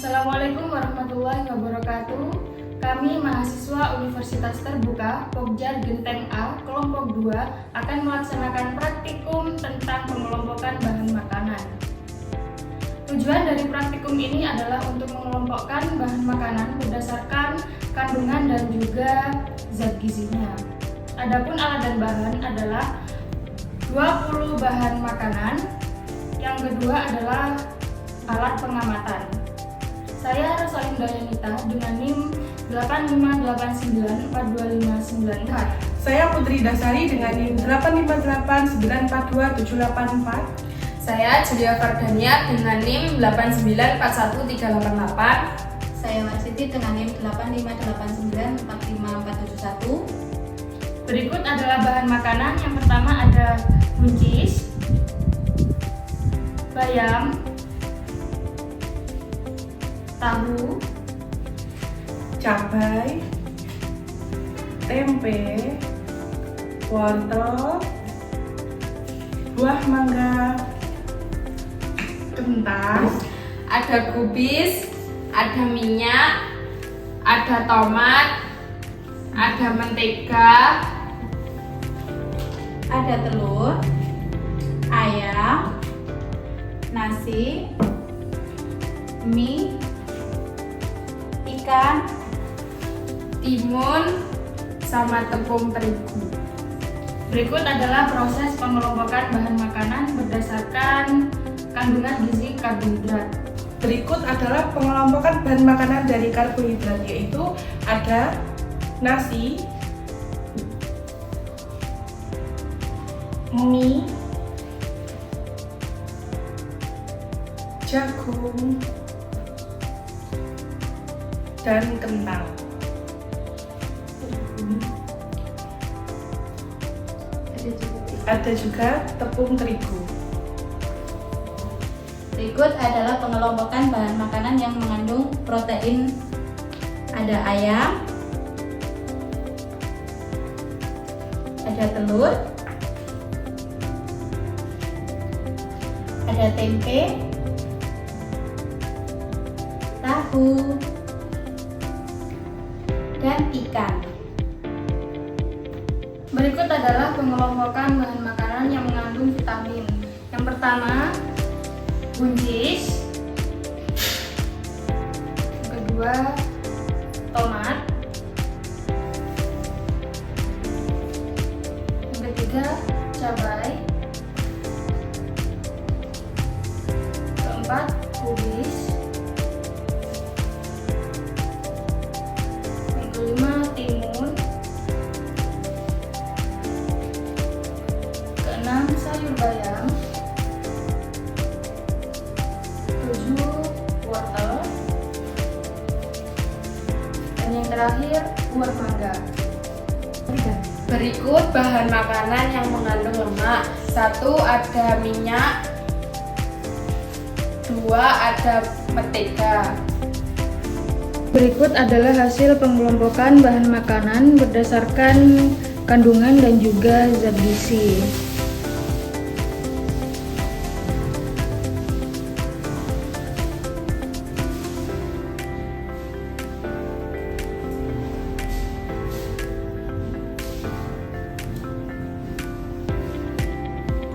Assalamualaikum warahmatullahi wabarakatuh. Kami mahasiswa Universitas Terbuka Pokja Genteng A kelompok 2 akan melaksanakan praktikum tentang pengelompokan bahan makanan. Tujuan dari praktikum ini adalah untuk mengelompokkan bahan makanan berdasarkan kandungan dan juga zat gizinya. Adapun alat dan bahan adalah 20 bahan makanan. Yang kedua adalah alat pengamatan. Saya Rosalinda Yanita dengan NIM 858942594. Saya Putri Dasari dengan NIM 858942784. Saya Julia Fardania dengan NIM 8941388. Saya Marsiti dengan NIM 858945471. Berikut adalah bahan makanan. Yang pertama ada buncis, bayam, tahu, Cabai, tempe, wortel, buah mangga, kentang, Ada kubis, ada minyak, ada tomat, ada mentega, Ada telur, ayam, nasi, mie, ikan, timun, sama tepung terigu. Berikut adalah proses pengelompokan bahan makanan berdasarkan kandungan gizi karbohidrat. Berikut adalah pengelompokan bahan makanan dari karbohidrat, yaitu ada nasi, mie, jagung, dan kentang. Ada juga tepung terigu. Berikut adalah pengelompokan bahan makanan yang mengandung protein. Ada ayam, ada telur, ada tempe, tahu, dan ikan. Berikut adalah pengelompokan bahan makanan yang mengandung vitamin. Yang pertama, buncis. Yang kedua, tomat. Yang ketiga, cabai. Keempat, kubis. Yang kelima, timun. Keenam, sayur bayam. 7, wortel. Dan yang terakhir, buah mangga. Berikut bahan makanan yang mengandung lemak. 1 ada minyak, 2 ada mentega. Berikut adalah hasil pengelompokan bahan makanan berdasarkan kandungan dan juga zat gizi.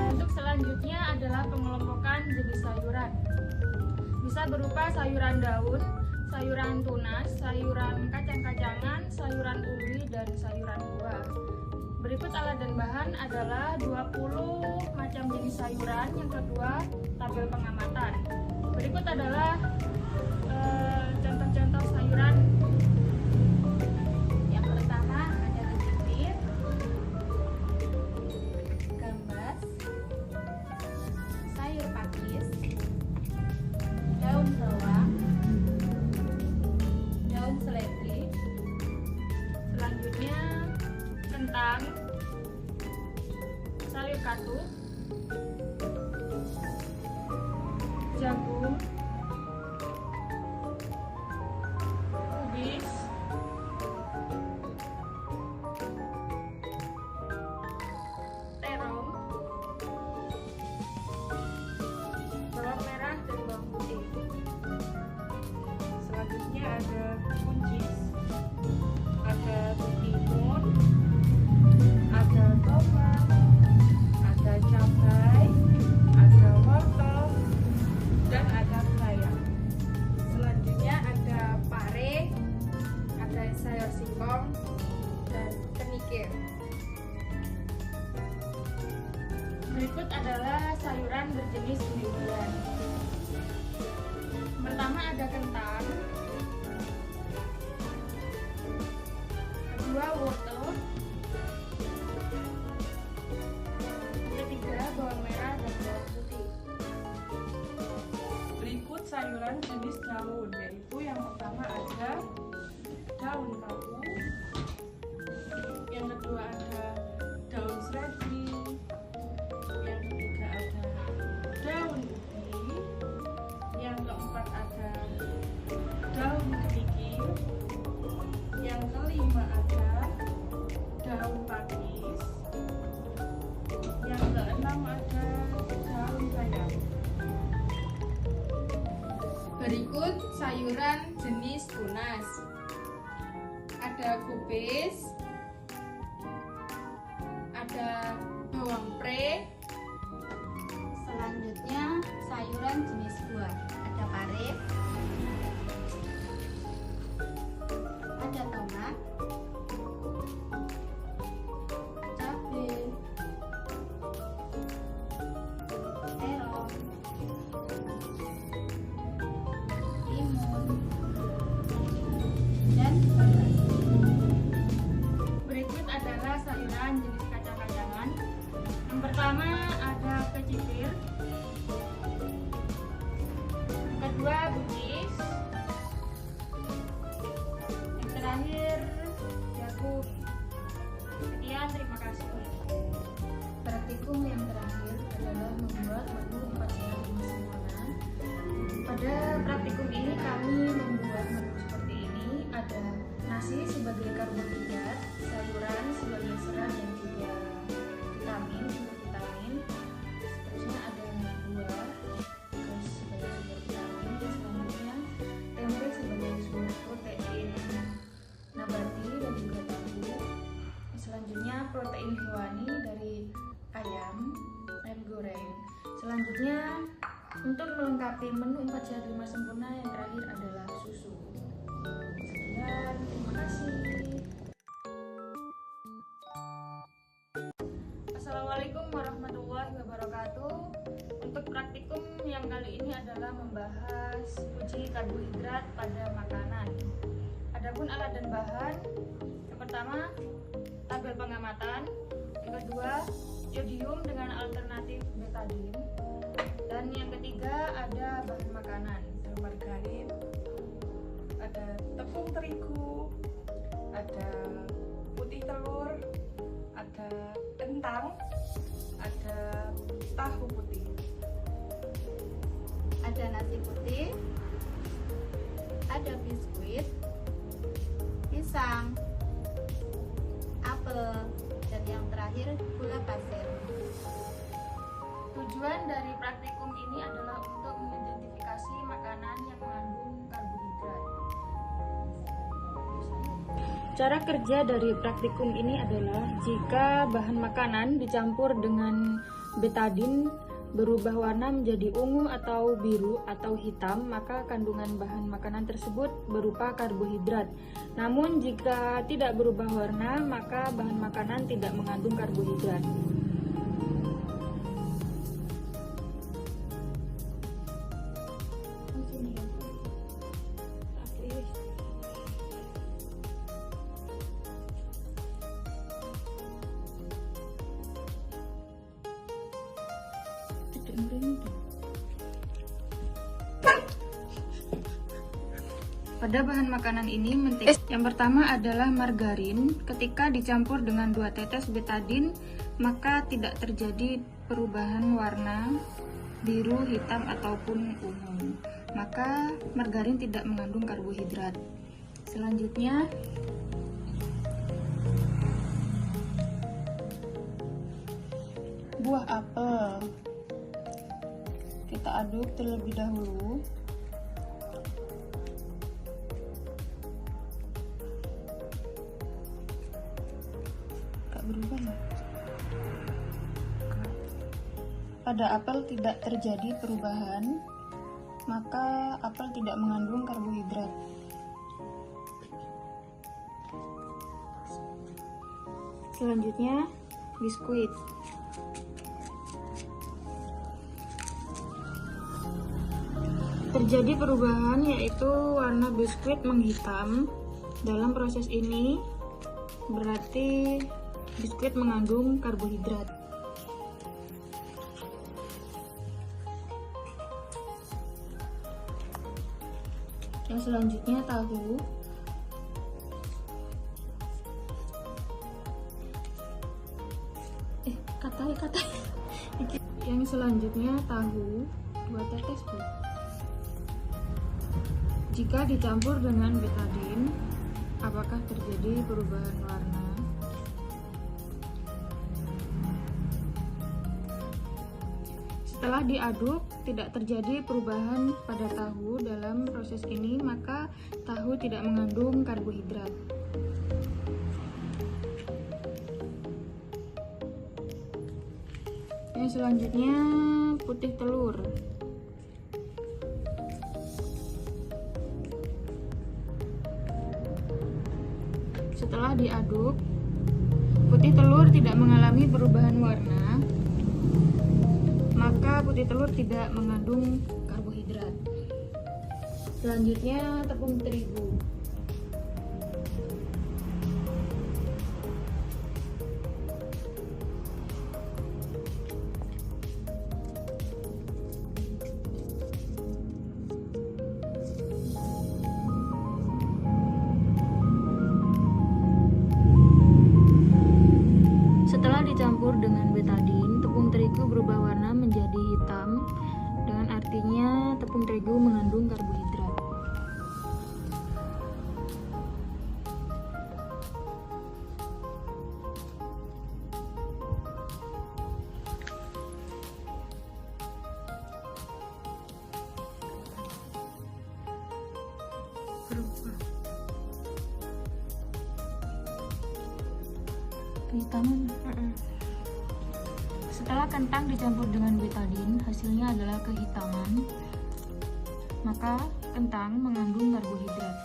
Untuk selanjutnya adalah pengelompokan jenis sayuran. Bisa berupa sayuran daun, sayuran tunas, sayuran kacang-kacangan, sayuran ubi, dan sayuran buah. Berikut alat dan bahan adalah 20 macam jenis sayuran. Yang kedua, tabel pengamatan. Berikut adalah contoh-contoh sayuran. Yang pertama ada kecipir, gambas, sayur pakis, daun bawang, daun seledri, Selanjutnya, kentang, sayur katup, jagung, kubis, terong, bawang merah, dan bawang putih. ada buncis, ada timun, ada tomat, ada cabai, ada wortel, dan ada bayam. Selanjutnya ada pare, ada sayur singkong, dan kenikir. Berikut adalah sayuran berjenis buah-buahan. Pertama ada kentang, kedua wortel, ketiga bawang merah dan bawang putih. Berikut sayuran jenis daun, yaitu yang pertama ada daun kawu, yang kedua ada daun seledri, yang ketiga ada daun ubi, yang keempat ada daun kenikir, yang kelima ada daun pakis, yang keenam ada daun bayam. Berikut sayuran jenis tunas. Ada kubis, ada bawang pre, Selanjutnya sayuran jenis buah. Ada pare, ada tomat, cabai, terong, timun, dan beras. Berikut adalah sayuran jenis kacang-kacangan. Yang pertama ada kecipir, kedua buncis, yang terakhir jagung. Sekian, terima kasih. Praktikum yang terakhir adalah membuat menu 4 sehat 5 sempurna. Pada praktikum ini kami membuat menu seperti ini. Ada nasi sebagai karbohidrat, sayuran sebagai serat dan juga vitamin, sumber vitamin. Seterusnya ada buah sebagai sumber vitamin. Dan selanjutnya tempe sebagai sumber protein nabati dan juga tahu. Selanjutnya protein hewani dari ayam goreng. Selanjutnya untuk melengkapi menu 4 sehat 5 sempurna yang terakhir adalah susu. Sekian, terima kasih. Assalamualaikum warahmatullahi wabarakatuh. Untuk praktikum yang kali ini adalah membahas uji karbohidrat pada makanan. Adapun alat dan bahan, yang pertama tabel pengamatan, yang kedua jodium dengan alternatif betadine, dan yang ketiga ada bahan makanan. Ada margarin, ada tepung terigu, ada putih telur, ada kentang, ada tahu putih. Ada nasi putih, ada biskuit, pisang, apel, dan yang terakhir gula pasir. Tujuan dari praktikum ini adalah untuk mengidentifikasi makanan yang mengandung karbohidrat. Cara kerja dari praktikum ini adalah jika bahan makanan dicampur dengan betadine berubah warna menjadi ungu atau biru atau hitam, maka kandungan bahan makanan tersebut berupa karbohidrat. Namun jika tidak berubah warna, maka bahan makanan tidak mengandung karbohidrat. Pada bahan makanan ini yang pertama adalah margarin. Ketika dicampur dengan 2 tetes betadine, maka tidak terjadi perubahan warna biru, hitam ataupun ungu. Maka margarin tidak mengandung karbohidrat. Selanjutnya buah apel. Kita aduk terlebih dahulu. berubah ya? Pada apel tidak terjadi perubahan, maka apel tidak mengandung karbohidrat. Selanjutnya, biskuit. Terjadi perubahan yaitu warna biskuit menghitam. Dalam proses ini berarti biskuit mengandung karbohidrat. Yang selanjutnya tahu. Katai. Yang selanjutnya tahu 2 tetes, Bu. Jika dicampur dengan betadin, apakah terjadi perubahan warna? Setelah diaduk, tidak terjadi perubahan pada tahu. Dalam proses ini, maka tahu tidak mengandung karbohidrat. Yang selanjutnya, putih telur. Setelah diaduk, putih telur tidak mengalami perubahan warna, maka putih telur tidak mengandung karbohidrat. Selanjutnya, tepung terigu. Setelah dicampur dengan betadin, tepung terigu berubah warna menjadi hitam, dengan artinya tepung terigu mengandung karbohidrat. Kehitaman. Setelah kentang dicampur dengan betadin, hasilnya adalah kehitaman, maka kentang mengandung karbohidrat.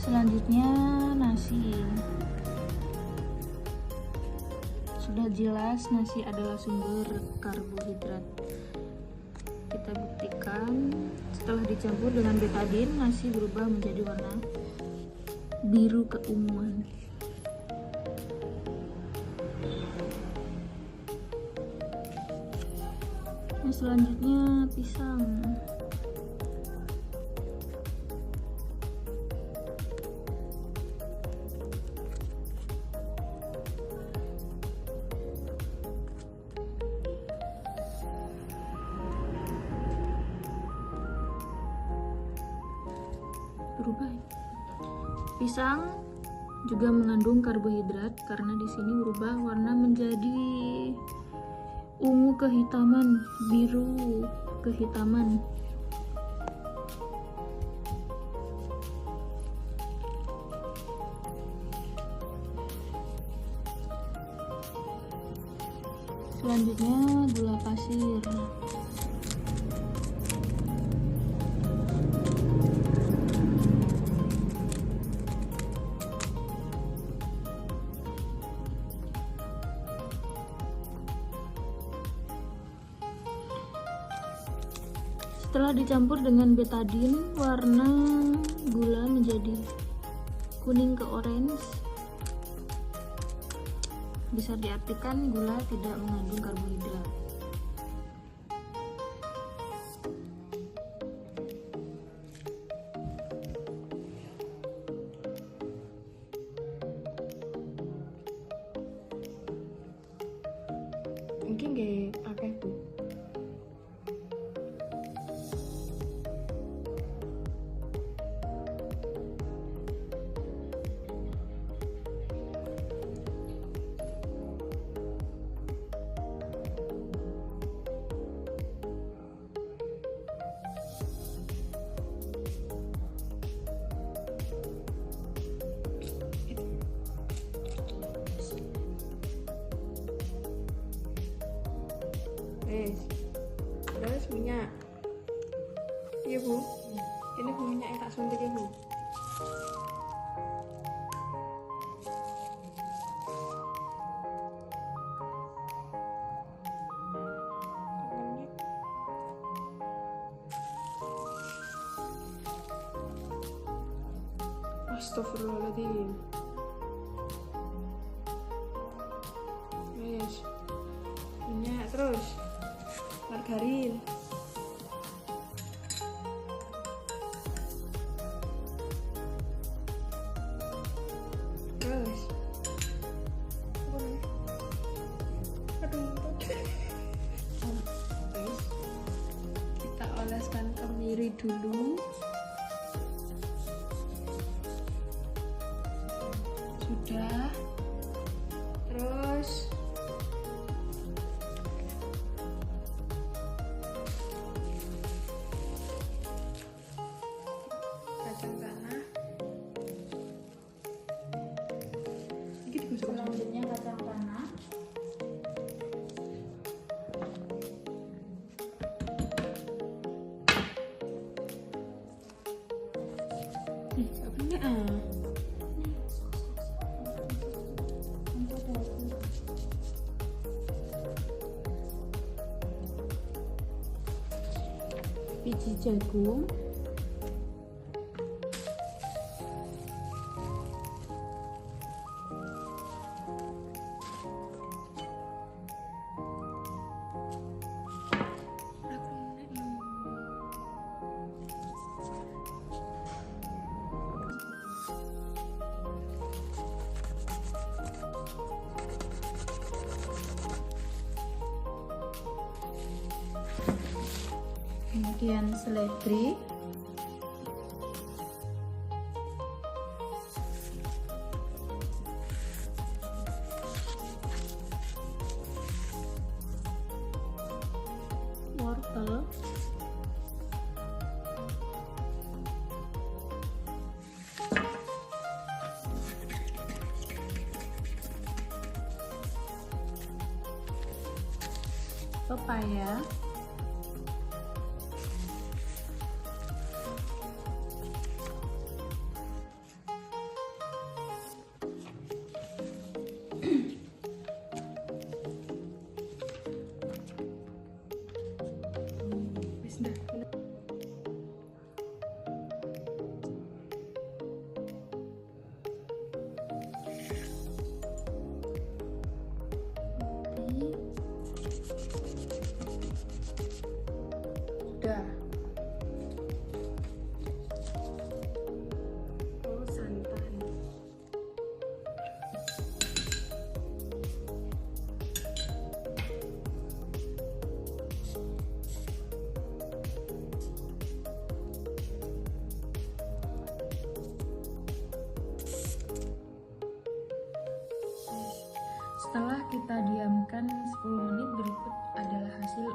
Selanjutnya, nasi. Sudah jelas nasi adalah sumber karbohidrat. Kita buktikan, setelah dicampur dengan betadin, nasi berubah menjadi warna biru keunguan. Yang selanjutnya, pisang. Berubah. Pisang juga mengandung karbohidrat karena di sini berubah warna menjadi ungu kehitaman, biru kehitaman. Selanjutnya, gula pasir. Setelah dicampur dengan betadin, warna gula menjadi kuning ke orange. Bisa diartikan gula tidak mengandung karbohidrat. Mungkin gak pakai tuh. Terus minyak. Iya Bu. Ini Bu minyak yang tak suntik ya Bu. Astagfirullahaladzim. Wes. Minyak terus. Margarin. Terus. Terus kita oleskan kemiri dulu. Sudah. Terus kacang tanah. Ini digosok. Selanjutnya kacang tanah. Apa ini ah? Biji jagung, Kemudian seledri. wortel, pepaya, sudah. Oh, santan. Setelah kita diamkan 10 menit, berikut adalah hasil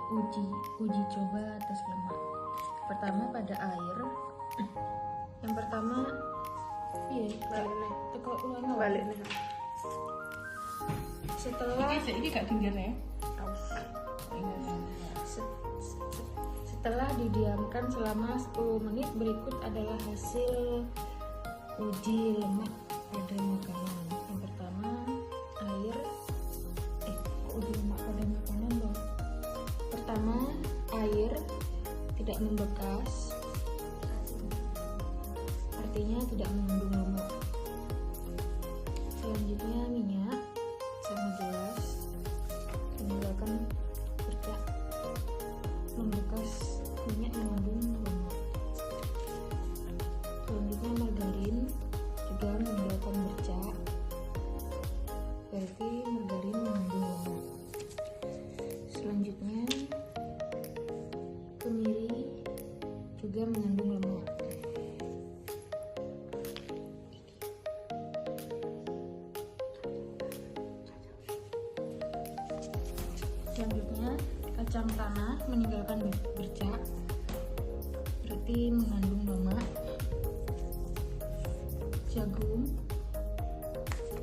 uji coba tes lemak. Pertama pada air. Yang pertama, Balik nih. teko ulang Balik nih. Setelah Ini gak tinggal ya? setelah didiamkan selama 10 menit, berikut adalah hasil uji lemak pada makanan. Yang pertama, air. Kok uji lemak pada makanan loh? Pertama, air tidak membekas, artinya tidak mengandung lemak. Selanjutnya, minyak sama gelas meninggalkan bercak, membekas, minyak mengandung lemak. Selanjutnya, margarin juga meninggalkan bercak, berarti margarin mengandung lemak. Selanjutnya, kemiri juga mengandung lemak. Selanjutnya, kacang tanah meninggalkan bercak, berarti mengandung lemak. Jagung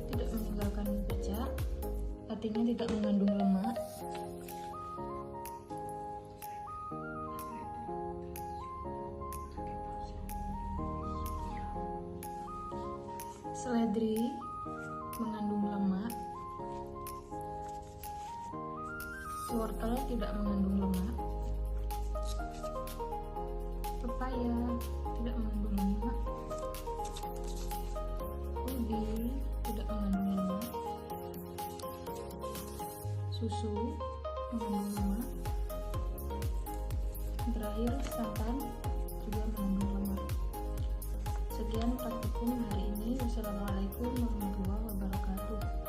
tidak meninggalkan bercak, artinya tidak mengandung lemak. Seledri mengandung lemak. Wortel tidak mengandung lemak. Pepaya tidak mengandung lemak. Ubi tidak mengandung lemak. Susu mengandung lemak. Terakhir, santan juga mengandung lemak. Sekian praktikum hari ini. Wassalamualaikum warahmatullahi wabarakatuh.